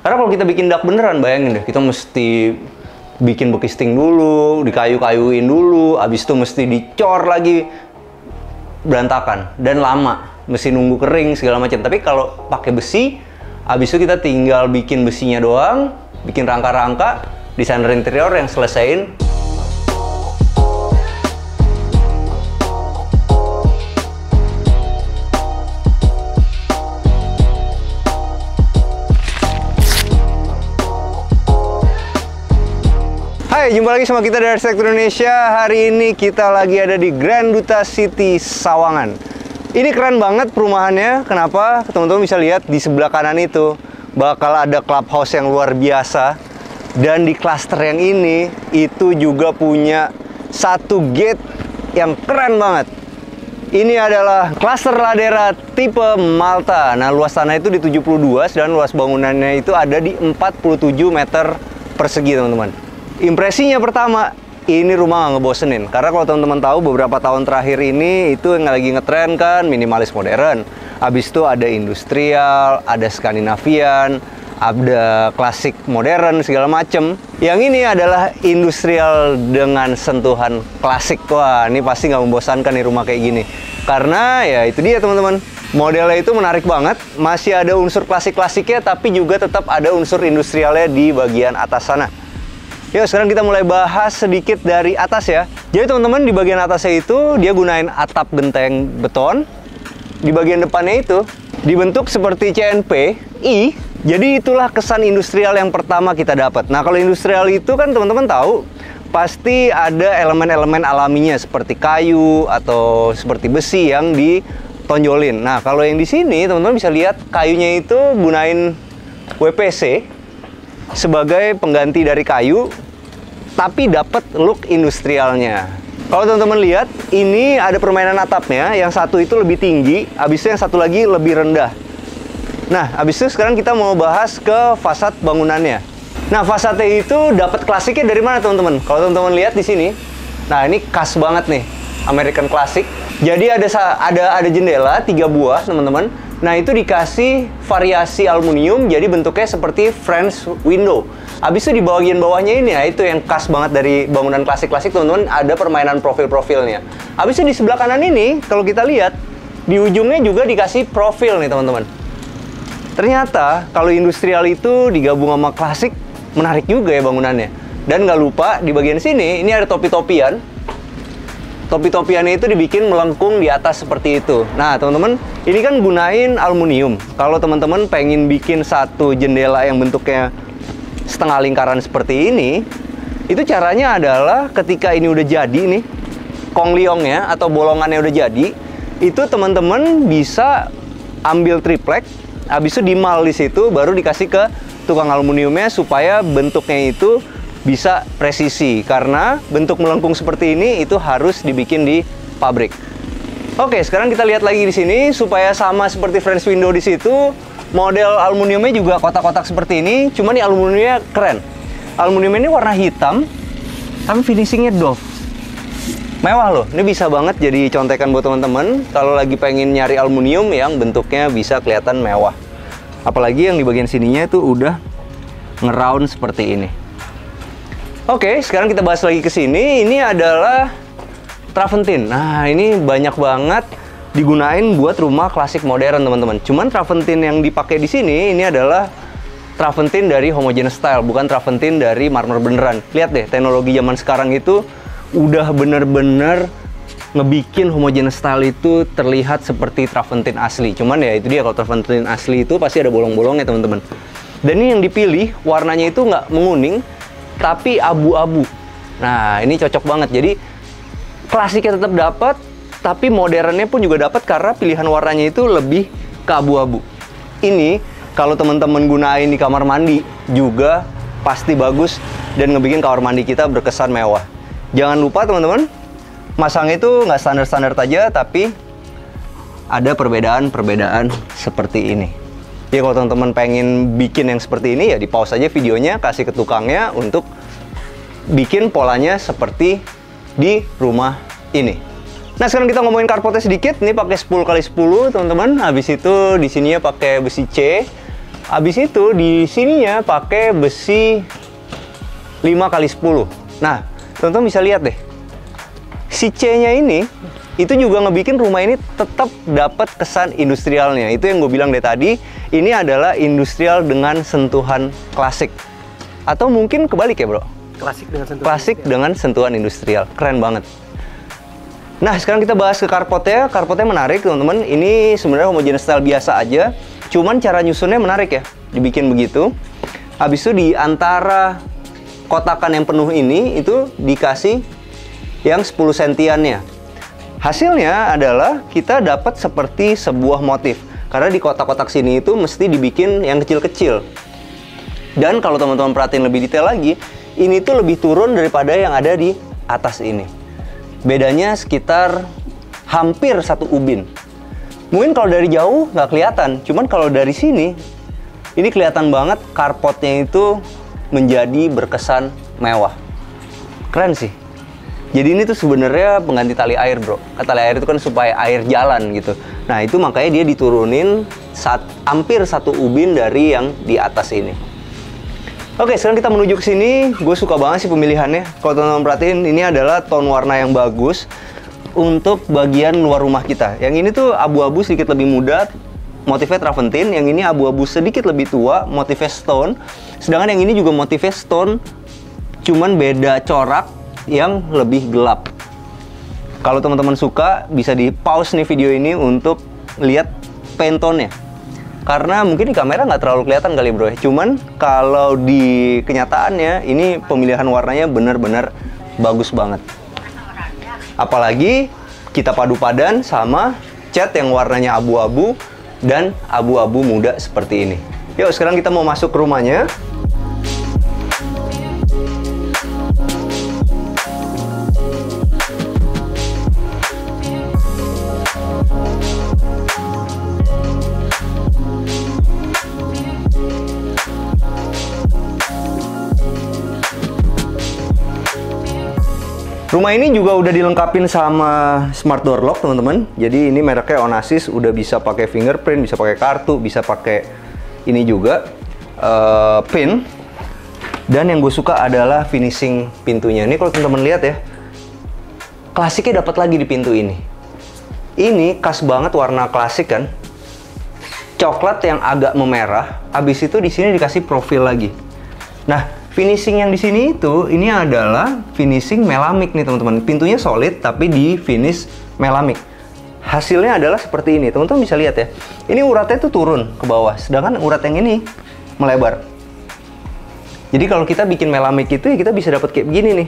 Karena kalau kita bikin dak beneran, bayangin deh, kita mesti bikin bekisting dulu, dikayu-kayuin dulu, abis itu mesti dicor lagi, berantakan dan lama, mesti nunggu kering segala macam. Tapi kalau pakai besi, abis itu kita tinggal bikin besinya doang, bikin rangka-rangka, desainer interior yang selesaiin. Hai, jumpa lagi sama kita dari Arsitektur Indonesia. Hari ini kita lagi ada di Grand Duta City Sawangan. Ini keren banget perumahannya. Kenapa? Teman-teman bisa lihat di sebelah kanan itu bakal ada clubhouse yang luar biasa. Dan di klaster yang ini itu juga punya satu gate yang keren banget. Ini adalah klaster Ladera tipe Malta. Nah, luas tanah itu di 72 dan luas bangunannya itu ada di 47 meter persegi, teman-teman. Impresinya pertama, ini rumah nggak ngebosenin. Karena kalau teman-teman tahu beberapa tahun terakhir ini itu yang lagi ngetren kan minimalis modern. Habis itu ada industrial, ada Skandinavian, ada klasik modern segala macem. Yang ini adalah industrial dengan sentuhan klasik. Wah, ini pasti nggak membosankan nih rumah kayak gini. Karena ya itu dia teman-teman. Modelnya itu menarik banget. Masih ada unsur klasik-klasiknya, tapi juga tetap ada unsur industrialnya di bagian atas sana. Yuk, sekarang kita mulai bahas sedikit dari atas ya. Jadi teman-teman, di bagian atasnya itu dia gunain atap genteng beton. Di bagian depannya itu dibentuk seperti CNP I. Jadi itulah kesan industrial yang pertama kita dapat. Nah, kalau industrial itu kan teman-teman tahu pasti ada elemen-elemen alaminya seperti kayu atau seperti besi yang ditonjolin. Nah, kalau yang di sini teman-teman bisa lihat kayunya itu gunain WPC sebagai pengganti dari kayu, tapi dapat look industrialnya. Kalau teman-teman lihat, ini ada permainan atapnya. Yang satu itu lebih tinggi, habis itu yang satu lagi lebih rendah. Nah, habis itu sekarang kita mau bahas ke fasad bangunannya. Nah, fasadnya itu dapat klasiknya dari mana, teman-teman? Kalau teman-teman lihat di sini, nah ini khas banget nih, American Classic. Jadi ada jendela 3 buah, teman-teman. Nah, itu dikasih variasi aluminium, jadi bentuknya seperti French window. Habis itu di bagian bawahnya ini, ya, itu yang khas banget dari bangunan klasik-klasik, teman-teman, ada permainan profil-profilnya. Habis itu di sebelah kanan ini, kalau kita lihat, di ujungnya juga dikasih profil nih, teman-teman. Ternyata, kalau industrial itu digabung sama klasik, menarik juga ya bangunannya. Dan nggak lupa, di bagian sini, ini ada topi-topian. Topi-topiannya itu dibikin melengkung di atas seperti itu. Nah, teman-teman, ini kan gunain aluminium. Kalau teman-teman pengen bikin satu jendela yang bentuknya setengah lingkaran seperti ini, itu caranya adalah ketika ini udah jadi nih, kongliongnya atau bolongannya udah jadi, itu teman-teman bisa ambil triplek, habis itu dimal di situ, baru dikasih ke tukang aluminiumnya supaya bentuknya itu bisa presisi, karena bentuk melengkung seperti ini itu harus dibikin di pabrik. Oke, sekarang kita lihat lagi di sini supaya sama seperti French window di situ. Model aluminiumnya juga kotak-kotak seperti ini, cuman ini aluminiumnya keren. Aluminium ini warna hitam, tapi finishingnya doff. Mewah loh, ini bisa banget jadi contekan buat teman-teman kalau lagi pengen nyari aluminium yang bentuknya bisa kelihatan mewah. Apalagi yang di bagian sininya itu udah ngeround seperti ini. Oke, sekarang kita bahas lagi ke sini. Ini adalah travertin. Nah, ini banyak banget digunain buat rumah klasik modern, teman-teman. Cuman travertin yang dipakai di sini ini adalah travertin dari homogeneous style, bukan travertin dari marmer beneran. Lihat deh, teknologi zaman sekarang itu udah bener-bener ngebikin homogeneous style itu terlihat seperti travertin asli. Cuman ya itu dia, kalau travertin asli itu pasti ada bolong-bolongnya, teman-teman. Dan ini yang dipilih warnanya itu nggak menguning, tapi abu-abu. Nah, ini cocok banget. Jadi klasiknya tetap dapat, tapi modernnya pun juga dapat karena pilihan warnanya itu lebih ke abu-abu. Ini kalau teman-teman gunain di kamar mandi juga pasti bagus dan ngebikin kamar mandi kita berkesan mewah. Jangan lupa teman-teman, masangnya itu nggak standar-standar aja, tapi ada perbedaan-perbedaan seperti ini. Jadi kalau teman-teman pengen bikin yang seperti ini, ya di pause aja videonya, kasih ke tukangnya untuk bikin polanya seperti di rumah ini. Nah, sekarang kita ngomongin carportnya sedikit. Ini pakai 10x10, teman-teman. Habis itu di sininya pakai besi C. Habis itu di sininya pakai besi 5x10. Nah, teman-teman bisa lihat deh. Si C-nya ini itu juga ngebikin rumah ini tetap dapat kesan industrialnya. Itu yang gue bilang dari tadi, ini adalah industrial dengan sentuhan klasik. Atau mungkin kebalik ya, Bro? Klasik dengan sentuhan Klasik dengan sentuhan industrial. Keren banget. Nah, sekarang kita bahas ke carportnya. Carportnya menarik, teman-teman. Ini sebenarnya homogeneous style biasa aja. Cuman cara nyusunnya menarik ya. Dibikin begitu. Habis itu di antara kotakan yang penuh ini, itu dikasih yang 10 sentiannya. Hasilnya adalah kita dapat seperti sebuah motif. Karena di kotak-kotak sini itu mesti dibikin yang kecil-kecil. Dan kalau teman-teman perhatiin lebih detail lagi, ini tuh lebih turun daripada yang ada di atas ini. Bedanya sekitar hampir 1 ubin. Mungkin kalau dari jauh nggak kelihatan, cuman kalau dari sini, ini kelihatan banget carportnya itu menjadi berkesan mewah. Keren sih. Jadi ini tuh sebenarnya pengganti tali air, bro. Tali air itu kan supaya air jalan gitu. Nah itu makanya dia diturunin hampir 1 ubin dari yang di atas ini. Oke, sekarang kita menuju ke sini. Gue suka banget sih pemilihannya. Kalau teman-teman perhatiin, ini adalah tone warna yang bagus untuk bagian luar rumah kita. Yang ini tuh abu-abu sedikit lebih muda, motifnya travertine. Yang ini abu-abu sedikit lebih tua, motifnya stone. Sedangkan yang ini juga motifnya stone, cuman beda corak yang lebih gelap. Kalau teman-teman suka, bisa di pause nih video ini untuk lihat Pantone-nya. Karena mungkin di kamera nggak terlalu kelihatan kali bro. Cuman kalau di kenyataannya, ini pemilihan warnanya benar-benar bagus banget. Apalagi kita padu padan sama cat yang warnanya abu-abu dan abu-abu muda seperti ini. Yuk, sekarang kita mau masuk ke rumahnya. Rumah ini juga udah dilengkapin sama smart door lock, teman-teman. Jadi ini mereknya Onassis, udah bisa pakai fingerprint, bisa pakai kartu, bisa pakai ini juga pin. Dan yang gue suka adalah finishing pintunya. Ini kalau teman-teman lihat ya, klasiknya dapat lagi di pintu ini. Ini khas banget warna klasik kan, coklat yang agak memerah. Abis itu di sini dikasih profil lagi. Nah, finishing yang di sini itu, ini adalah finishing melamik nih teman-teman. Pintunya solid tapi di finish melamik. Hasilnya adalah seperti ini. Teman-teman bisa lihat ya. Ini uratnya tuh turun ke bawah, sedangkan urat yang ini melebar. Jadi kalau kita bikin melamik itu ya kita bisa dapat kayak begini nih.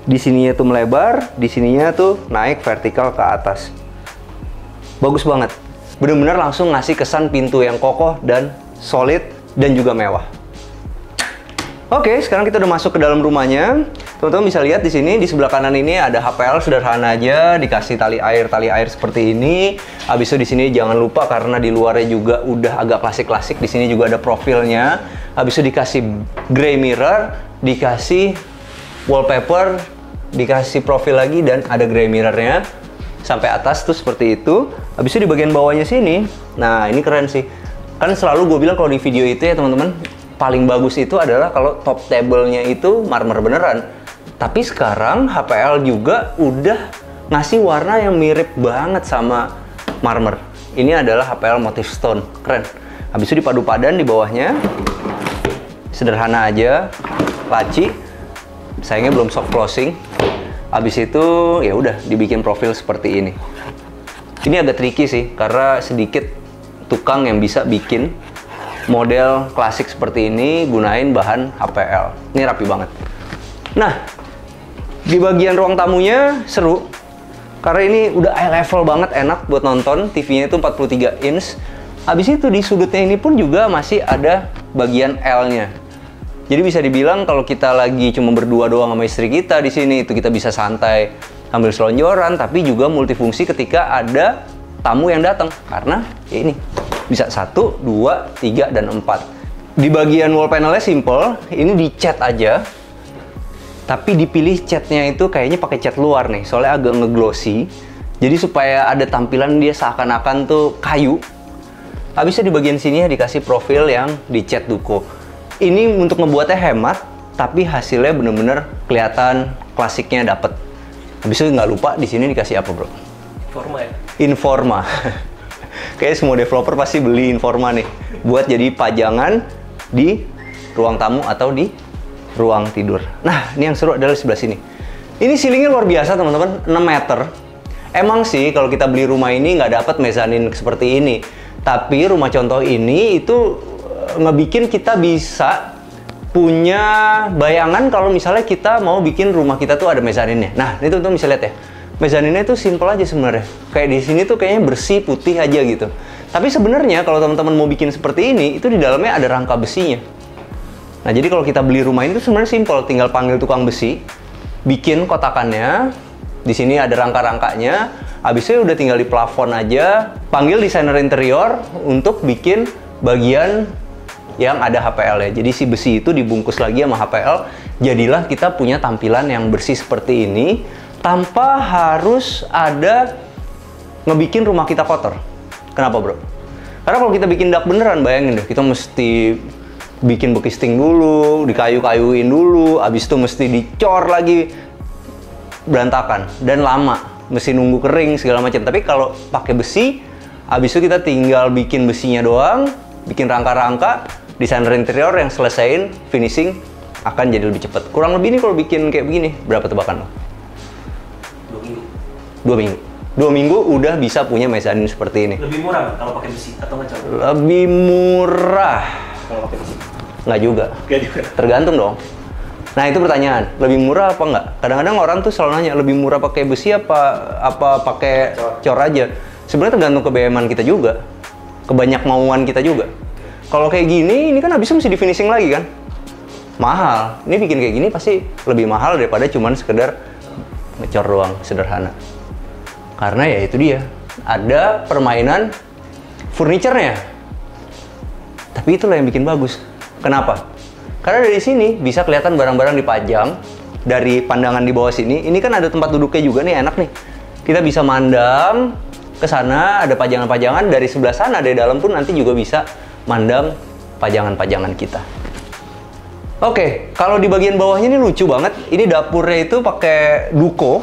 Di sininya tuh melebar, di sininya tuh naik vertikal ke atas. Bagus banget. Bener-bener langsung ngasih kesan pintu yang kokoh dan solid dan juga mewah. Oke, sekarang kita udah masuk ke dalam rumahnya. Teman-teman bisa lihat di sini, di sebelah kanan ini ada HPL sederhana aja, dikasih tali air seperti ini. Habis itu di sini jangan lupa karena di luarnya juga udah agak klasik-klasik. Di sini juga ada profilnya. Habis itu dikasih gray mirror, dikasih wallpaper, dikasih profil lagi dan ada gray mirrornya sampai atas tuh seperti itu. Habis itu di bagian bawahnya sini, nah ini keren sih. Kan selalu gue bilang kalau di video itu ya teman-teman, paling bagus itu adalah kalau top table-nya itu marmer beneran. Tapi sekarang HPL juga udah ngasih warna yang mirip banget sama marmer. Ini adalah HPL motif stone, keren. Habis itu dipadu padan di bawahnya, sederhana aja, laci. Sayangnya belum soft closing. Habis itu ya udah dibikin profil seperti ini. Ini agak tricky sih karena sedikit tukang yang bisa bikin model klasik seperti ini gunain bahan HPL. Ini rapi banget. Nah, di bagian ruang tamunya seru karena ini udah eye level banget, enak buat nonton. TV-nya itu 43 inch. Habis itu di sudutnya ini pun juga masih ada bagian L-nya. Jadi bisa dibilang kalau kita lagi cuma berdua doang sama istri kita di sini, itu kita bisa santai sambil selonjoran, tapi juga multifungsi ketika ada tamu yang datang. Karena ya ini bisa 1, 2, 3, dan 4. Di bagian wall panelnya simple, ini dicat aja. Tapi dipilih catnya itu kayaknya pakai cat luar nih, soalnya agak ngeglossy. Jadi supaya ada tampilan dia seakan-akan tuh kayu. Habisnya di bagian sini ya dikasih profil yang dicat Duco. Ini untuk ngebuatnya hemat, tapi hasilnya bener-bener kelihatan klasiknya dapet. Habis itu nggak lupa di sini dikasih apa, bro? Informa ya? Informa. Kayaknya semua developer pasti beli Informa nih buat jadi pajangan di ruang tamu atau di ruang tidur. Nah, ini yang seru adalah di sebelah sini. Ini ceilingnya luar biasa, teman-teman, 6 meter. Emang sih kalau kita beli rumah ini nggak dapat mezanin seperti ini. Tapi rumah contoh ini itu ngebikin kita bisa punya bayangan kalau misalnya kita mau bikin rumah kita tuh ada mezaninnya. Nah, ini teman-teman bisa lihat ya. Mezaninnya itu simple aja sebenarnya. Kayak di sini tuh kayaknya bersih, putih aja gitu. Tapi sebenarnya kalau teman-teman mau bikin seperti ini, itu di dalamnya ada rangka besinya. Nah, jadi kalau kita beli rumah ini tuh sebenarnya simple, tinggal panggil tukang besi, bikin kotakannya. Di sini ada rangka-rangkanya. Habisnya udah tinggal di plafon aja, panggil desainer interior untuk bikin bagian yang ada HPL ya. Jadi si besi itu dibungkus lagi sama HPL. Jadilah kita punya tampilan yang bersih seperti ini tanpa harus ada ngebikin rumah kita kotor. Kenapa, bro? Karena kalau kita bikin dak beneran, bayangin deh, kita mesti bikin bekisting dulu, dikayu-kayuin dulu, habis itu mesti dicor lagi, berantakan dan lama, mesti nunggu kering segala macam. Tapi kalau pakai besi, habis itu kita tinggal bikin besinya doang, bikin rangka-rangka, desainer interior yang selesaiin finishing akan jadi lebih cepat. Kurang lebih nih kalau bikin kayak begini, berapa tebakan lo? 2 minggu. 2 minggu. 2 minggu udah bisa punya mezanin seperti ini. Lebih murah kalau pakai besi atau nggak? Lebih murah. Kalau pakai besi? Nggak juga. Nggak juga. Tergantung dong. Nah, itu pertanyaan. Lebih murah apa nggak? Kadang-kadang orang tuh selalu nanya, lebih murah pakai besi apa pakai cor aja? Sebenarnya tergantung kebeyaman kita juga. Kebanyak mauan kita juga. Kalau kayak gini, ini kan habisnya mesti di finishing lagi kan? Mahal. Ini bikin kayak gini pasti lebih mahal daripada cuman sekedar ngecor doang, sederhana. Karena ya itu dia, ada permainan furniture-nya. Tapi itulah yang bikin bagus. Kenapa? Karena dari sini bisa kelihatan barang-barang dipajang dari pandangan di bawah sini. Ini kan ada tempat duduknya juga nih, enak nih. Kita bisa mandang ke sana, ada pajangan-pajangan. Dari sebelah sana, dari dalam pun nanti juga bisa mandang pajangan-pajangan kita. Oke, kalau di bagian bawahnya ini lucu banget. Ini dapurnya itu pakai Duco.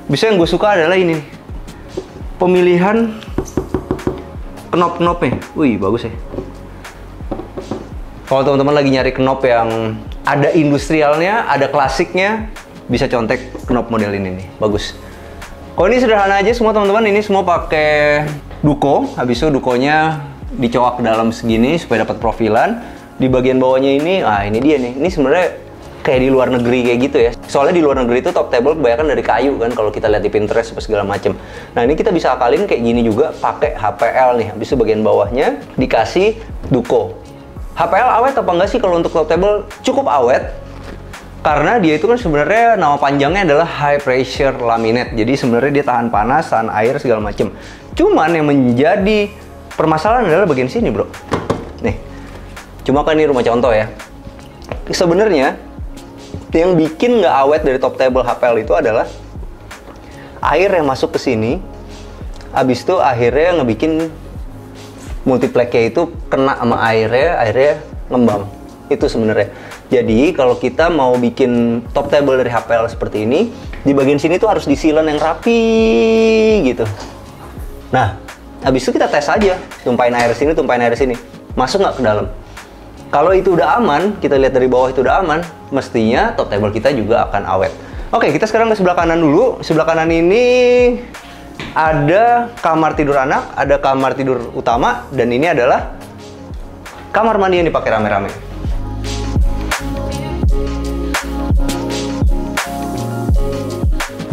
Bisa yang gue suka adalah ini nih. Pemilihan knop-knopnya. Wih, bagus ya. Kalau teman-teman lagi nyari knop yang ada industrialnya, ada klasiknya, bisa contek knop model ini nih. Bagus. Kalau ini sederhana aja semua teman-teman, ini semua pakai Duco. Habis itu Duconya dicoak ke dalam segini supaya dapat profilan. Di bagian bawahnya ini, ini dia nih. Ini sebenarnya kayak di luar negeri kayak gitu ya. Soalnya di luar negeri itu top table kebanyakan dari kayu kan kalau kita lihat di Pinterest apa segala macem. Nah, ini kita bisa akalin kayak gini juga pakai HPL nih. Habis itu bagian bawahnya dikasih Duco. HPL awet apa enggak sih kalau untuk top table? Cukup awet. Karena dia itu kan sebenarnya nama panjangnya adalah high pressure laminate. Jadi sebenarnya dia tahan panas, tahan air segala macem. Cuman yang menjadi permasalahan adalah bagian sini, bro. Nih. Cuma kan ini rumah contoh ya. Sebenarnya yang bikin nggak awet dari top table HPL itu adalah air yang masuk ke sini, habis itu akhirnya ngebikin multiplexnya itu kena sama airnya ngembang. Itu sebenarnya. Jadi kalau kita mau bikin top table dari HPL seperti ini, di bagian sini tuh harus disilen yang rapi gitu. Nah, habis itu kita tes aja, tumpahin air sini, tumpahin air sini, masuk nggak ke dalam. Kalau itu udah aman, kita lihat dari bawah itu udah aman, mestinya top table kita juga akan awet. Oke, kita sekarang ke sebelah kanan dulu. Sebelah kanan ini ada kamar tidur anak, ada kamar tidur utama, dan ini adalah kamar mandi yang dipakai rame-rame.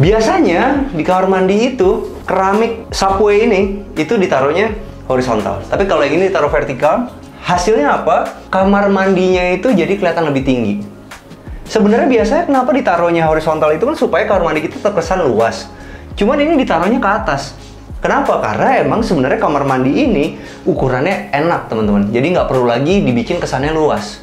Biasanya di kamar mandi itu, keramik subway ini, itu ditaruhnya horizontal. Tapi kalau yang ini ditaruh vertikal, hasilnya apa? Kamar mandinya itu jadi kelihatan lebih tinggi. Sebenarnya biasanya kenapa ditaruhnya horizontal itu kan supaya kamar mandi kita terkesan luas. Cuman ini ditaruhnya ke atas. Kenapa? Karena emang sebenarnya kamar mandi ini ukurannya enak, teman-teman. Jadi nggak perlu lagi dibikin kesannya luas.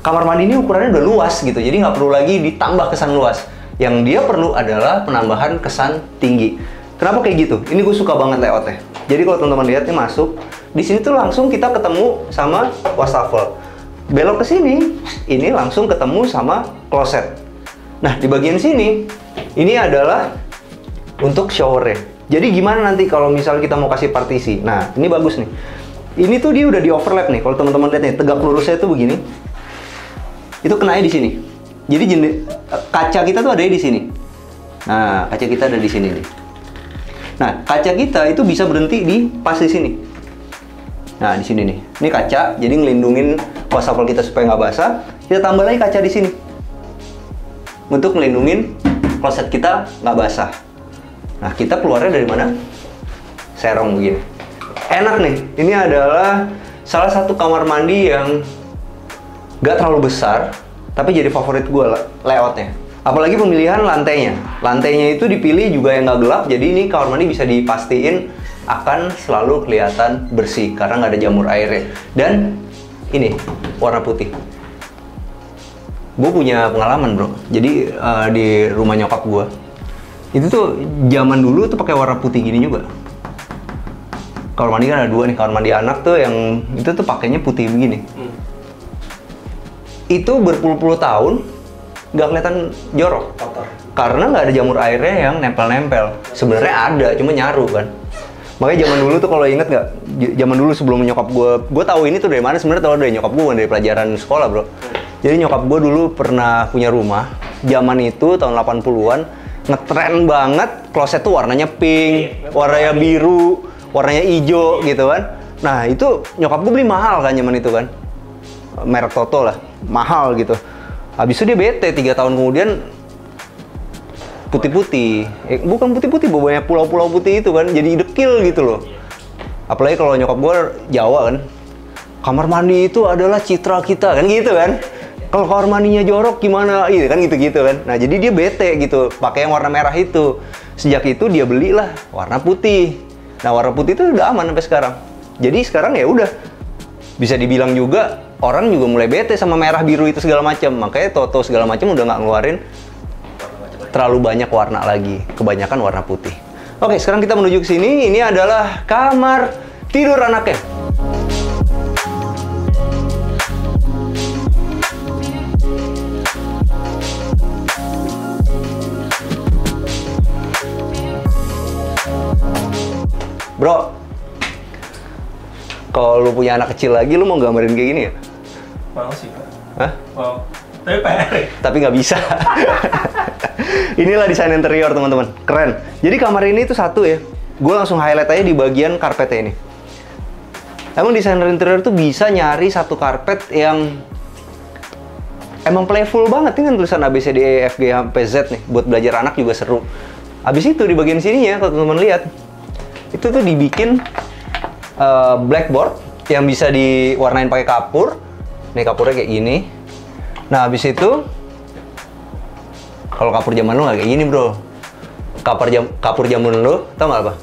Kamar mandi ini ukurannya udah luas gitu, jadi nggak perlu lagi ditambah kesan luas. Yang dia perlu adalah penambahan kesan tinggi. Kenapa kayak gitu? Ini gue suka banget layoutnya. Jadi kalau teman-teman lihat nih masuk, di sini tuh langsung kita ketemu sama wastafel. Belok ke sini, ini langsung ketemu sama kloset. Nah, di bagian sini, ini adalah untuk showernya. Jadi gimana nanti kalau misalnya kita mau kasih partisi? Nah, ini bagus nih. Ini tuh dia udah di overlap nih. Kalau teman-teman lihat nih, tegak lurusnya tuh begini. Itu kenanya di sini. Jadi kaca kita tuh ada di sini. Nah, kaca kita ada di sini nih. Nah, kaca kita itu bisa berhenti di pas di sini. Nah, di sini nih. Ini kaca, jadi ngelindungin wastafel kita supaya nggak basah. Kita tambah lagi kaca di sini. Untuk ngelindungin kloset kita nggak basah. Nah, kita keluarnya dari mana? Serong begini. Enak nih. Ini adalah salah satu kamar mandi yang nggak terlalu besar, tapi jadi favorit gue layoutnya. Apalagi pemilihan lantainya. Lantainya itu dipilih juga yang nggak gelap, jadi ini kamar mandi bisa dipastiin akan selalu kelihatan bersih karena nggak ada jamur airnya. Dan ini warna putih. Gue punya pengalaman bro. Jadi di rumah nyokap gue itu tuh zaman dulu tuh pakai warna putih gini juga. Kamar mandi kan ada dua nih, kamar mandi anak tuh yang itu tuh pakainya putih begini. Itu berpuluh-puluh tahun nggak kelihatan jorok. Kotor. Karena nggak ada jamur airnya yang nempel-nempel. Sebenarnya ada, cuma nyaru kan. Makanya zaman dulu tuh kalau inget nggak, zaman dulu sebelum nyokap gue tahu ini tuh dari mana sebenarnya, tahu dari nyokap gue, dari pelajaran sekolah bro. Jadi nyokap gue dulu pernah punya rumah, zaman itu tahun 80-an, ngetren banget, kloset tuh warnanya pink, warnanya biru, warnanya hijau gitu kan. Nah itu nyokap gue beli mahal kan zaman itu kan, merek Toto lah, mahal gitu. Habis itu dia bete, 3 tahun kemudian putih-putih, bukan putih-putih, banyak pulau-pulau putih itu kan, jadi dekil gitu loh. Apalagi kalau nyokap gue Jawa kan, kamar mandi itu adalah citra kita kan gitu kan. Kalau kamar mandinya jorok gimana, iya kan gitu-gitu kan. Nah jadi dia bete gitu, pakai yang warna merah itu. Sejak itu dia belilah warna putih. Nah warna putih itu udah aman sampai sekarang. Jadi sekarang ya udah, bisa dibilang juga orang juga mulai bete sama merah biru itu segala macam. Makanya Toto segala macam udah nggak ngeluarin terlalu banyak warna lagi, kebanyakan warna putih. Oke, sekarang kita menuju ke sini. Ini adalah kamar tidur anaknya. Bro, kalau lu punya anak kecil lagi, lu mau gambarin kayak gini ya? Mau sih Pak. Hah? Mau. Tapi PR. Tapi nggak bisa. Inilah desain interior teman-teman, keren. Jadi kamar ini tuh satu ya, gue langsung highlight aja di bagian karpetnya ini. Emang desainer interior tuh bisa nyari satu karpet yang emang playful banget nih kan, tulisan A B C D E F G sampai Z nih, buat belajar anak juga seru. Abis itu di bagian sininya kalau teman-teman lihat, itu tuh dibikin blackboard yang bisa diwarnain pakai kapur. Nih kapurnya kayak gini. Nah abis itu, kalau kapur zaman lu nggak kayak gini bro. Kapur zaman lu, tau nggak apa?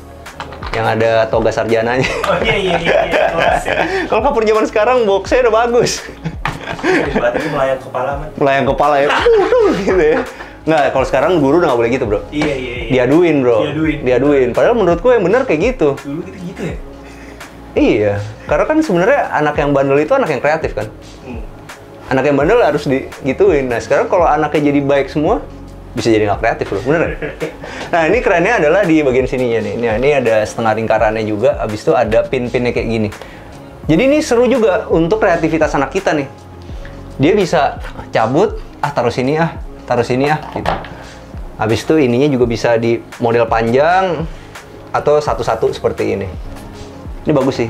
Yang ada toga sarjananya. Oh iya. Kelas ya. Kalau kapur zaman sekarang boxnya udah bagus. Berarti melayang kepala man. Melayang kepala ya, gitu ya. Nggak, kalau sekarang guru udah nggak boleh gitu bro. Iya. Diaduin bro. Diaduin. Padahal menurutku yang bener kayak gitu. Dulu gitu ya? Iya, karena kan sebenarnya anak yang bandel itu anak yang kreatif kan. Anak yang bandel harus digituin. Nah sekarang kalau anaknya jadi baik semua, bisa jadi nggak kreatif loh, bener. Nah ini kerennya adalah di bagian sininya nih. Nah, ini ada setengah lingkarannya juga, habis itu ada pin-pinnya kayak gini. Jadi ini seru juga untuk kreativitas anak kita nih. Dia bisa cabut, taruh sini gitu. Habis itu ininya juga bisa di model panjang atau satu-satu seperti ini. Ini bagus sih.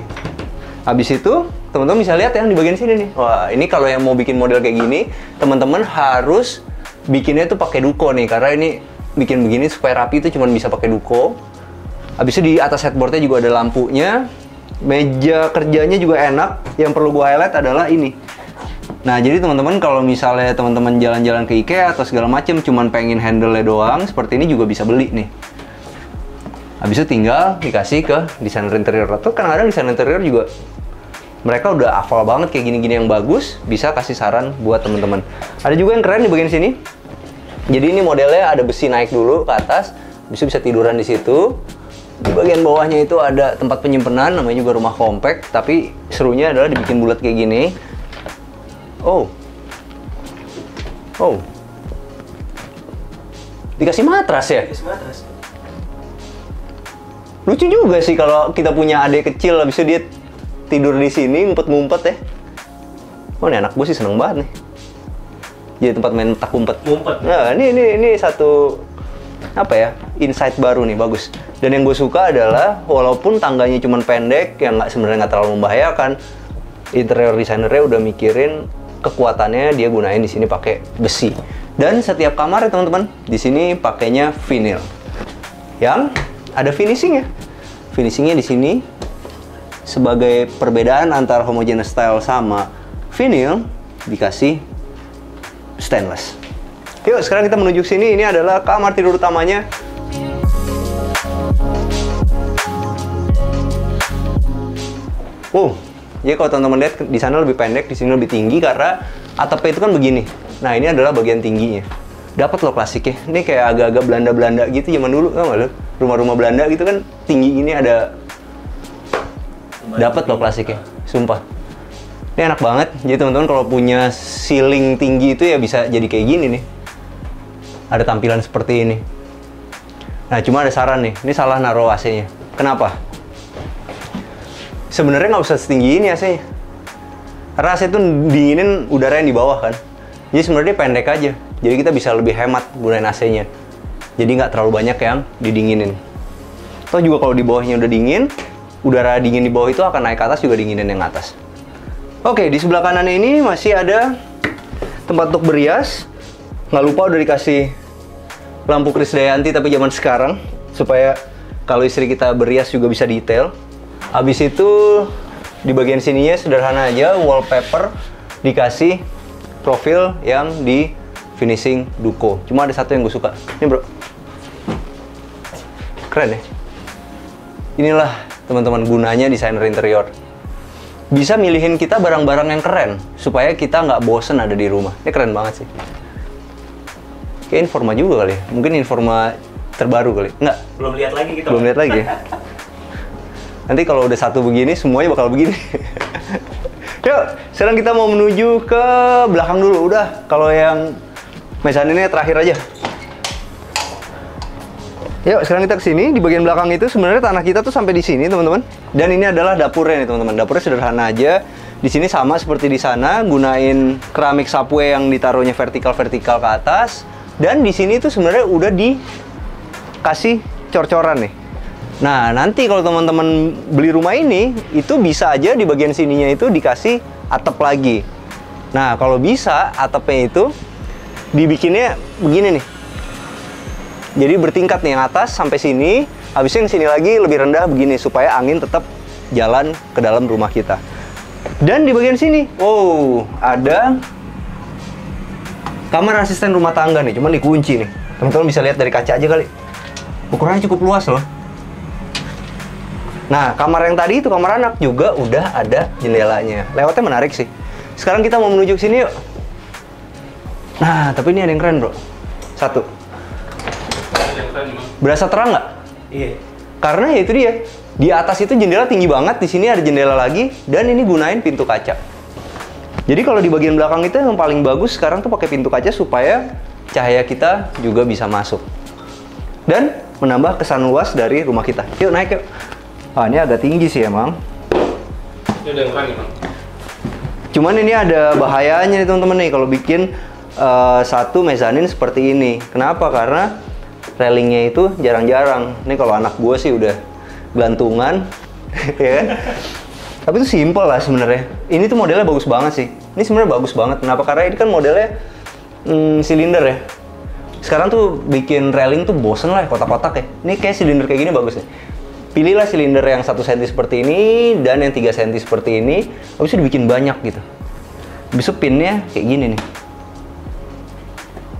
Habis itu teman-teman bisa lihat yang di bagian sini nih. Wah, ini kalau yang mau bikin model kayak gini, teman-teman harus bikinnya tuh pakai duko nih, karena ini bikin begini supaya rapi itu cuma bisa pakai duko. Habis itu di atas headboardnya juga ada lampunya. Meja kerjanya juga enak. Yang perlu gua highlight adalah ini. Nah, jadi teman-teman kalau misalnya teman-teman jalan-jalan ke IKEA atau segala macam cuman pengen handle-nya doang, seperti ini juga bisa beli nih. Habis itu tinggal dikasih ke desainer interior. Atau kadang-kadang desainer interior juga mereka udah hafal banget kayak gini-gini yang bagus, bisa kasih saran buat teman-teman. Ada juga yang keren di bagian sini. Jadi ini modelnya ada besi naik dulu ke atas, bisa tiduran di situ. Di bagian bawahnya itu ada tempat penyimpanan, namanya juga rumah compact, tapi serunya adalah dibikin bulat kayak gini. Oh. Dikasih matras ya? Dikasih matras. Lucu juga sih kalau kita punya adik kecil, habis itu dia tidur di sini, ngumpet-ngumpet ya. Oh, ini anak gue sih seneng banget nih. Jadi tempat main tak umpet. Ngumpet. Nah, ini satu apa ya, insight baru nih, bagus. Dan yang gue suka adalah walaupun tangganya cuma pendek, yang sebenarnya nggak terlalu membahayakan, interior designernya udah mikirin kekuatannya, dia gunain di sini pakai besi. Dan setiap kamar ya teman-teman, di sini pakainya vinyl. Yang ada finishingnya. Finishingnya di sini sebagai perbedaan antara homogeneous style sama vinyl dikasih stainless. Yuk, sekarang kita menuju ke sini. Ini adalah kamar tidur utamanya. Jadi kalau teman-teman lihat di sana lebih pendek, di sini lebih tinggi karena atapnya itu kan begini. Nah, ini adalah bagian tingginya. Dapat loh klasiknya. Ini kayak agak-agak Belanda-Belanda gitu zaman dulu, tau nggak lo? Rumah-rumah Belanda gitu kan tinggi gini ada. Dapat loh klasiknya, sumpah. Ini enak banget. Jadi teman-teman kalau punya ceiling tinggi itu ya bisa jadi kayak gini nih. Ada tampilan seperti ini. Nah, cuma ada saran nih. Ini salah naruh AC-nya. Kenapa? Sebenarnya nggak usah setinggi ini AC-nya. Karena AC itu dinginin udara yang di bawah kan. Jadi sebenarnya pendek aja. Jadi kita bisa lebih hemat gunain AC-nya. Jadi nggak terlalu banyak yang didinginin. Atau juga kalau di bawahnya udah dingin, udara dingin di bawah itu akan naik ke atas juga dinginin yang atas. Oke, di sebelah kanan ini masih ada tempat untuk berias. Nggak lupa udah dikasih lampu Krisdayanti tapi zaman sekarang. Supaya kalau istri kita berias juga bisa detail. Habis itu di bagian sininya sederhana aja, wallpaper dikasih profil yang di finishing duko. Cuma ada satu yang gue suka. Ini bro, keren ya. Inilah teman-teman gunanya desainer interior. Bisa milihin kita barang-barang yang keren supaya kita nggak bosen ada di rumah. Ini keren banget sih. Kayak Informa juga kali ya. Mungkin Informa terbaru kali. Nggak? Belum lihat lagi kita. Belum lihat lagi ya. Nanti kalau udah satu begini, semuanya bakal begini. Yuk, sekarang kita mau menuju ke belakang dulu. Udah, kalau yang mezaninnya terakhir aja. Yuk, sekarang kita ke sini. Di bagian belakang itu sebenarnya tanah kita tuh sampai di sini, teman-teman. Dan ini adalah dapurnya nih, teman-teman. Dapurnya sederhana aja. Di sini sama seperti di sana, gunain keramik subway yang ditaruhnya vertikal-vertikal ke atas. Dan di sini tuh sebenarnya udah dikasih cor-coran nih. Nah, nanti kalau teman-teman beli rumah ini, itu bisa aja di bagian sininya itu dikasih atap lagi. Nah, kalau bisa, atapnya itu dibikinnya begini nih. Jadi bertingkat nih, yang atas sampai sini, habisnya yang sini lagi lebih rendah begini, supaya angin tetap jalan ke dalam rumah kita. Dan di bagian sini, ada kamar asisten rumah tangga nih, cuman dikunci nih. Teman-teman bisa lihat dari kaca aja kali. Ukurannya cukup luas loh. Nah, kamar yang tadi itu kamar anak juga udah ada jendelanya. Lewatnya menarik sih. Sekarang kita mau menuju ke sini yuk. Nah, tapi ini ada yang keren bro. Satu. Berasa terang nggak? Iya. Karena ya itu dia. Di atas itu jendela tinggi banget. Di sini ada jendela lagi. Dan ini gunain pintu kaca. Jadi kalau di bagian belakang itu yang paling bagus sekarang tuh pakai pintu kaca supaya cahaya kita juga bisa masuk. Dan menambah kesan luas dari rumah kita. Yuk naik yuk. Ini agak tinggi sih emang. Ini udah keren emang. Cuman ini ada bahayanya nih teman-teman nih kalau bikin satu mezanin seperti ini. Kenapa? Karena railingnya itu jarang-jarang. Ini kalau anak gue sih udah gelantungan, ya kan? Tapi itu simple lah sebenarnya. Ini tuh modelnya bagus banget sih. Ini sebenarnya bagus banget. Kenapa? Karena ini kan modelnya silinder ya. Sekarang tuh bikin railing tuh bosen lah, kotak-kotak ya. Ini kayak silinder kayak gini bagus nih. Pilihlah silinder yang 1 cm seperti ini dan yang 3 cm seperti ini. Habis itu dibikin banyak gitu. Habis itu pinnya kayak gini nih.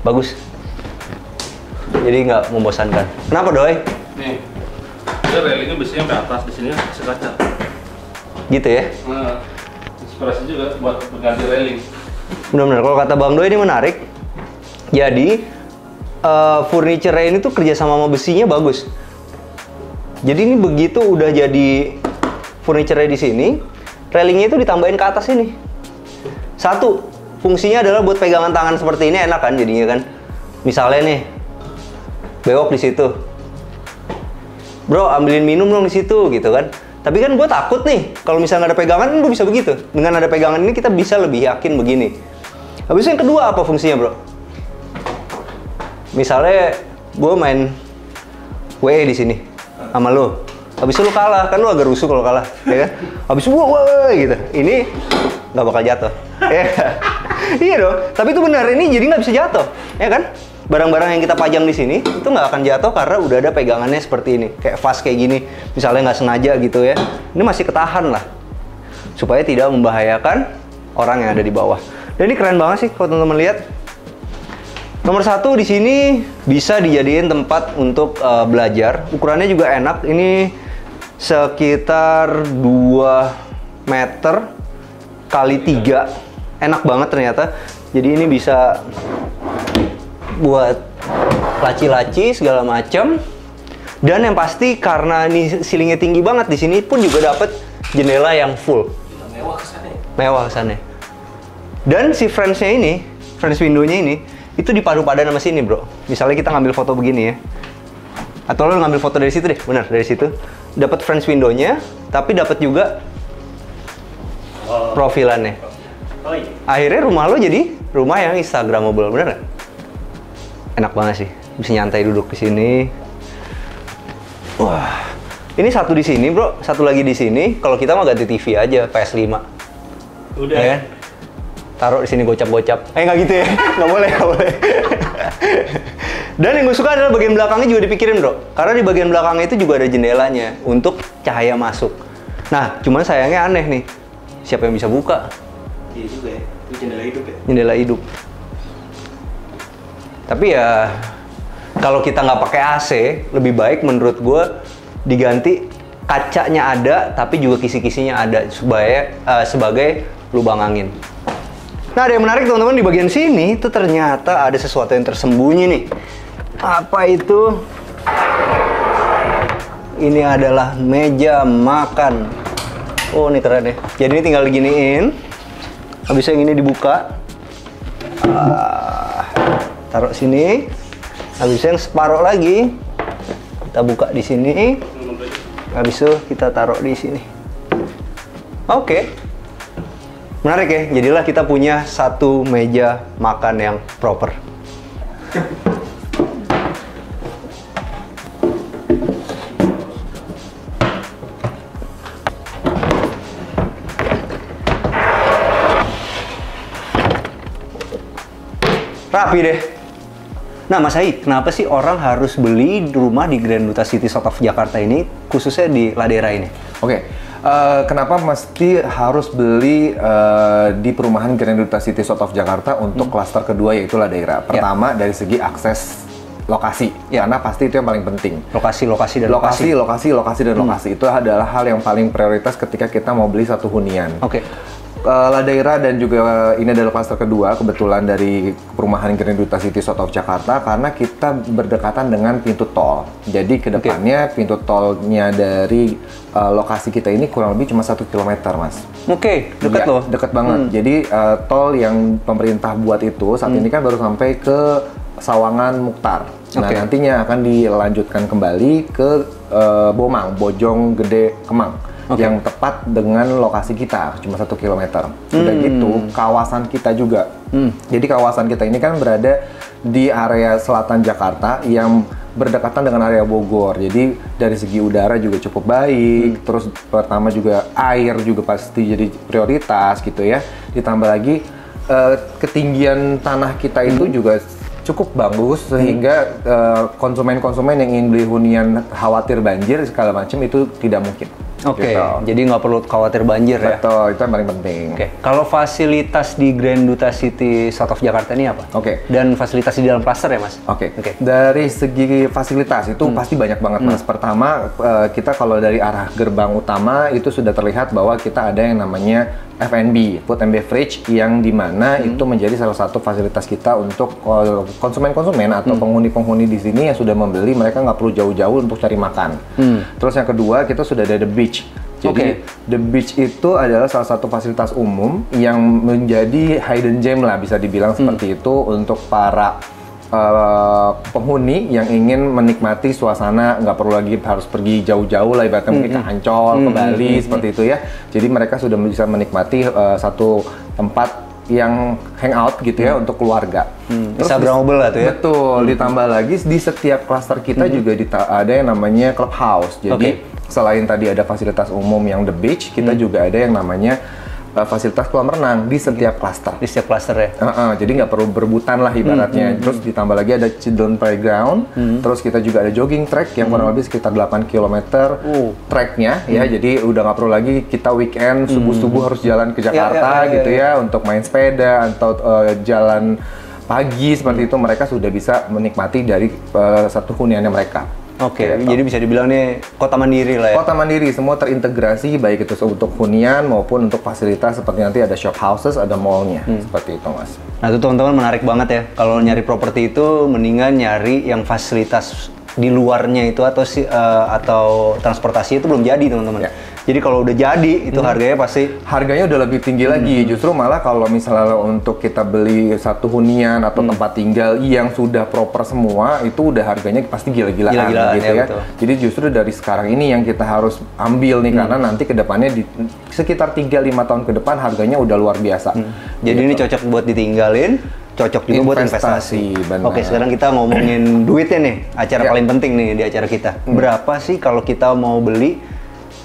Bagus. Jadi nggak membosankan. Kenapa Doi? Nih, ini railingnya biasanya sampai atas, di sini kasih kaca. Gitu ya? Nah, inspirasi juga buat mengganti railing. Benar-benar. Kalau kata Bang Doi ini menarik. Jadi furniture ini tuh kerja sama besinya bagus. Jadi ini begitu udah jadi furniture di sini, railingnya itu ditambahin ke atas ini. Satu, fungsinya adalah buat pegangan tangan seperti ini enak kan jadinya kan. Misalnya nih, bewok di situ. Bro, ambilin minum dong di situ gitu kan. Tapi kan gue takut nih, kalau misalnya nggak ada pegangan, gue bisa begitu. Dengan ada pegangan ini kita bisa lebih yakin begini. Habis itu yang kedua apa fungsinya bro? Misalnya gue main WE di sini sama lo. Habis itu lo kalah, kan lo agak rusuh kalau kalah, ya kan? Habis itu wah gitu. Ini nggak bakal jatuh. Iya dong. Tapi itu benar, ini jadi nggak bisa jatuh, ya kan? Barang-barang yang kita pajang di sini itu nggak akan jatuh karena udah ada pegangannya seperti ini, kayak vas kayak gini. Misalnya nggak sengaja gitu ya, ini masih ketahan lah, supaya tidak membahayakan orang yang ada di bawah. Dan ini keren banget sih kalau teman-teman lihat. Nomor satu di sini bisa dijadiin tempat untuk belajar. Ukurannya juga enak. Ini sekitar 2 meter kali 3. Enak banget ternyata. Jadi ini bisa buat laci-laci segala macam. Dan yang pasti karena ini ceilingnya tinggi banget, di sini pun juga dapat jendela yang full. Mewah kesannya. Mewah kesannya. Dan si French-nya ini, French window-nya ini, itu dipadu padan sama sini bro. Misalnya kita ngambil foto begini ya. Atau lo ngambil foto dari situ deh, benar dari situ. Dapat French window-nya, tapi dapat juga profilannya. Oh iya. Akhirnya rumah lo jadi rumah yang Instagramable, bener nggak? Enak banget sih, bisa nyantai duduk di sini. Wah, ini satu di sini bro, satu lagi di sini. Kalau kita mah ganti TV aja, PS5. Udah. Ya kan? Taruh di sini gocap-gocap. Nggak gitu ya, nggak boleh, nggak boleh. Dan yang gue suka adalah bagian belakangnya juga dipikirin bro. Karena di bagian belakangnya itu juga ada jendelanya untuk cahaya masuk. Nah, cuman sayangnya aneh nih. Siapa yang bisa buka? Iya juga ya, itu jendela hidup ya. Jendela hidup. Tapi ya kalau kita nggak pakai AC, lebih baik menurut gue diganti kacanya ada, tapi juga kisi-kisinya ada supaya sebagai lubang angin. Nah, ada yang menarik teman-teman, di bagian sini itu ternyata ada sesuatu yang tersembunyi nih. Apa itu? Ini adalah meja makan. Oh, ini keren ya. Jadi ini tinggal diginiin. Habis yang ini dibuka. Taruh sini. Habis yang separuh lagi kita buka di sini. Habis itu kita taruh di sini. Oke. Menarik ya. Jadilah kita punya satu meja makan yang proper. Rapi deh. Nah, Mas Hai, kenapa sih orang harus beli rumah di Grand Duta City South of Jakarta ini, khususnya di Ladera ini? Oke, kenapa mesti harus beli di perumahan Grand Duta City South of Jakarta untuk klaster kedua yaitu Ladera? Pertama, dari segi akses lokasi, karena pasti itu yang paling penting. Lokasi dan lokasi itu adalah hal yang paling prioritas ketika kita mau beli satu hunian. Oke. Ladera dan juga ini adalah klaster kedua kebetulan dari perumahan Grand Duta City South of Jakarta karena kita berdekatan dengan pintu tol. Jadi kedepannya pintu tolnya dari lokasi kita ini kurang lebih cuma 1 km, Mas. Oke, dekat loh. Dekat banget. Jadi tol yang pemerintah buat itu saat ini kan baru sampai ke Sawangan Mukhtar. Nah, nantinya akan dilanjutkan kembali ke Bomang, Bojong Gede Kemang. Yang tepat dengan lokasi kita, cuma 1 km. Udah gitu, kawasan kita juga. Jadi kawasan kita ini kan berada di area selatan Jakarta yang berdekatan dengan area Bogor. Jadi dari segi udara juga cukup baik. Terus pertama juga air juga pasti jadi prioritas gitu ya. Ditambah lagi ketinggian tanah kita itu juga cukup bagus sehingga konsumen-konsumen yang ingin beli hunian khawatir banjir segala macam itu tidak mungkin. Oke, Gitu. jadi nggak perlu khawatir banjir ya. Betul, itu yang paling penting. Oke, kalau fasilitas di Grand Duta City South of Jakarta ini apa? Oke. Dan fasilitas di dalam cluster ya, Mas? Oke. Oke. Dari segi fasilitas itu pasti banyak banget, Mas. Pertama, kita kalau dari arah gerbang utama itu sudah terlihat bahwa kita ada yang namanya F&B, Food and Beverage, yang dimana itu menjadi salah satu fasilitas kita untuk konsumen-konsumen atau penghuni-penghuni di sini yang sudah membeli, mereka nggak perlu jauh-jauh untuk cari makan. Terus yang kedua, kita sudah ada The Beach. Jadi The Beach itu adalah salah satu fasilitas umum yang menjadi hidden gem lah, bisa dibilang seperti itu untuk para penghuni yang ingin menikmati suasana, nggak perlu lagi harus pergi jauh-jauh lah, ibaratnya mungkin ke Ancol, ke Bali, seperti itu ya. Jadi mereka sudah bisa menikmati satu tempat yang hangout gitu ya untuk keluarga. Instagramable lah tuh ya. Betul, ditambah lagi di setiap klaster kita juga ada yang namanya clubhouse. Jadi selain tadi ada fasilitas umum yang The Beach, kita juga ada yang namanya fasilitas kolam renang di setiap klaster. Di setiap cluster ya. Jadi nggak perlu berebutan lah ibaratnya. Terus ditambah lagi ada children playground. Terus kita juga ada jogging track yang kurang lebih sekitar 8 km tracknya ya. Jadi udah nggak perlu lagi kita weekend subuh-subuh harus jalan ke Jakarta gitu ya untuk main sepeda atau jalan pagi seperti itu. Mereka sudah bisa menikmati dari satu huniannya mereka. Oke, jadi bisa dibilang nih kota mandiri lah ya. Kota mandiri, semua terintegrasi, baik itu untuk hunian maupun untuk fasilitas seperti nanti ada shop houses, ada mallnya, seperti itu, Mas. Nah itu teman-teman menarik banget ya. Kalau nyari properti itu mendingan nyari yang fasilitas di luarnya itu atau transportasi itu belum jadi, teman-teman. Ya. Jadi kalau udah jadi itu harganya udah lebih tinggi lagi. Justru malah kalau misalnya untuk kita beli satu hunian atau tempat tinggal yang sudah proper semua, itu udah harganya pasti gila-gilaan gitu ya. Betul. Jadi justru dari sekarang ini yang kita harus ambil nih, karena nanti kedepannya di sekitar 3-5 tahun ke depan harganya udah luar biasa. Jadi ini cocok buat ditinggalin, cocok juga buat investasi. Benar. Oke, sekarang kita ngomongin duitnya nih, acara paling penting nih di acara kita. Berapa sih kalau kita mau beli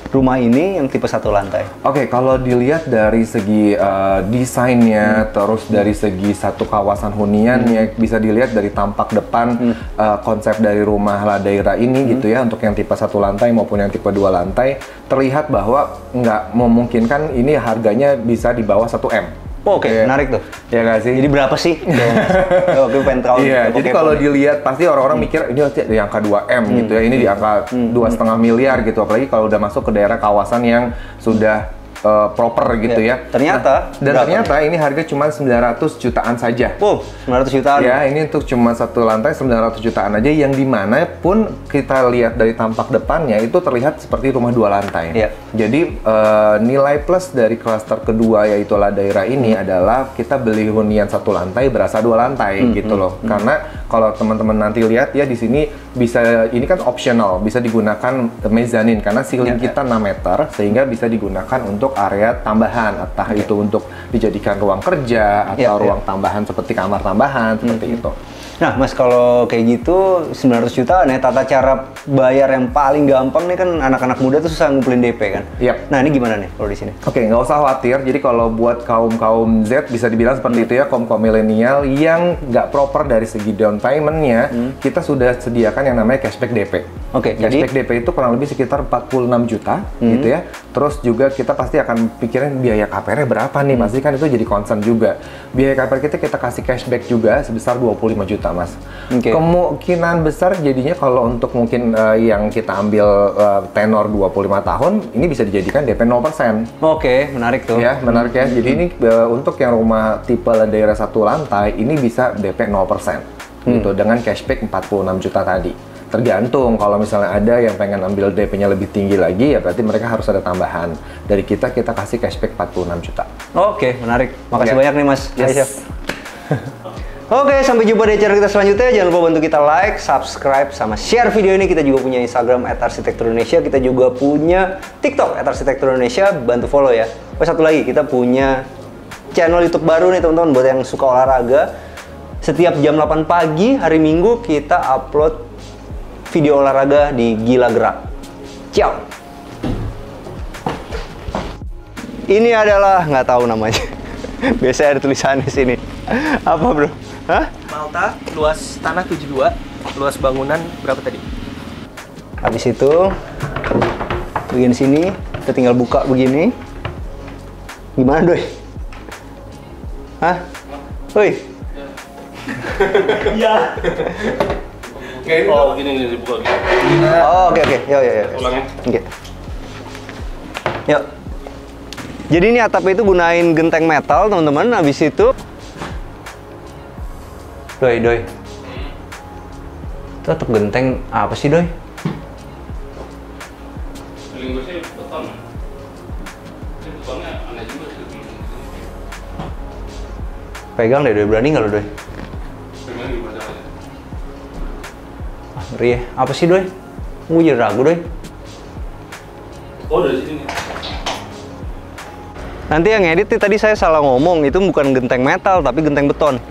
rumah ini yang tipe 1 lantai? Oke, kalau dilihat dari segi desainnya, terus dari segi satu kawasan huniannya, bisa dilihat dari tampak depan konsep dari rumah Ladaira ini gitu ya, untuk yang tipe 1 lantai maupun yang tipe 2 lantai, terlihat bahwa nggak memungkinkan ini harganya bisa di bawah 1 M. Oke, menarik tuh. Ya nggak sih? Jadi berapa sih? Oke, pengen tahu. Iya, jadi kalau dilihat pasti orang-orang mikir ini di angka 2M gitu ya, ini di angka 2,5 miliar gitu, apalagi kalau udah masuk ke daerah kawasan yang sudah proper gitu ya. Ternyata ternyata ini harga cuma 900 jutaan saja. 900 jutaan. Ya, ini untuk cuma 1 lantai 900 jutaan aja, yang dimana pun kita lihat dari tampak depannya itu terlihat seperti rumah 2 lantai. Yeah. Jadi nilai plus dari klaster kedua yaitu Ladaira ini adalah kita beli hunian 1 lantai berasa 2 lantai gitu loh. Karena kalau teman-teman nanti lihat ya di sini bisa, ini kan optional, bisa digunakan mezanin karena ceiling kita 6 meter sehingga bisa digunakan untuk area tambahan, entah itu untuk dijadikan ruang kerja atau ruang tambahan seperti kamar tambahan seperti itu. Nah, Mas, kalau kayak gitu 900 jutaan ya, tata cara bayar yang paling gampang nih kan anak-anak muda tuh susah ngumpulin DP kan? Yep. Nah, ini gimana nih kalau di sini? Oke, nggak usah khawatir. Jadi kalau buat kaum Z bisa dibilang seperti itu ya, kaum milenial yang nggak proper dari segi down payment-nya, kita sudah sediakan yang namanya cashback DP. Oke, cashback DP itu kurang lebih sekitar 46 juta gitu ya. Terus juga kita pasti akan pikirin biaya KPR-nya berapa nih, pasti kan itu jadi concern juga. Biaya KPR kita kasih cashback juga sebesar 25 juta. Mas. Kemungkinan besar jadinya kalau untuk mungkin yang kita ambil tenor 25 tahun, ini bisa dijadikan DP 0%. Oke, menarik tuh. Ya, menarik ya. Jadi ini untuk yang rumah tipe daerah 1 lantai, ini bisa DP 0%. Gitu, dengan cashback 46 juta tadi. Tergantung, kalau misalnya ada yang pengen ambil DP-nya lebih tinggi lagi, ya berarti mereka harus ada tambahan. Dari kita kasih cashback 46 juta. Oke, menarik. Makasih banyak nih, Mas. Yes. Oke, sampai jumpa di acara kita selanjutnya. Jangan lupa bantu kita like, subscribe, sama share video ini. Kita juga punya Instagram @arsitekturindonesia. Kita juga punya TikTok @arsitekturindonesia. Bantu follow ya. Satu lagi, kita punya channel YouTube baru nih teman-teman buat yang suka olahraga. Setiap jam 8 pagi hari Minggu kita upload video olahraga di Gila Gerak. Ciao. Ini adalah nggak tahu namanya. Biasanya ada tulisannya di sini. Apa, Bro? Hah? Malta, luas tanah 72, luas bangunan berapa tadi? Habis itu Bagian sini kita tinggal buka begini. Gimana, Doi? Hah? Woi. Iya. Oh, gini dibuka gini. Oh, oke. Yuk. Ulangnya. Oke. Yuk. Jadi ini atapnya itu gunain genteng metal, teman-teman. Habis itu Doi. Itu atap genteng apa sih, Doi? Feeling gue sih beton. Ini betonnya aneh juga sih. Pegang deh, Doi. Berani nggak lo, Doi? Pengen gimana aja. Ngeri ya. Apa sih, Doi? Gue jadi ragu, Doi. Oh, dari sini nih. Nanti yang edit nih, tadi saya salah ngomong. Itu bukan genteng metal, tapi genteng beton.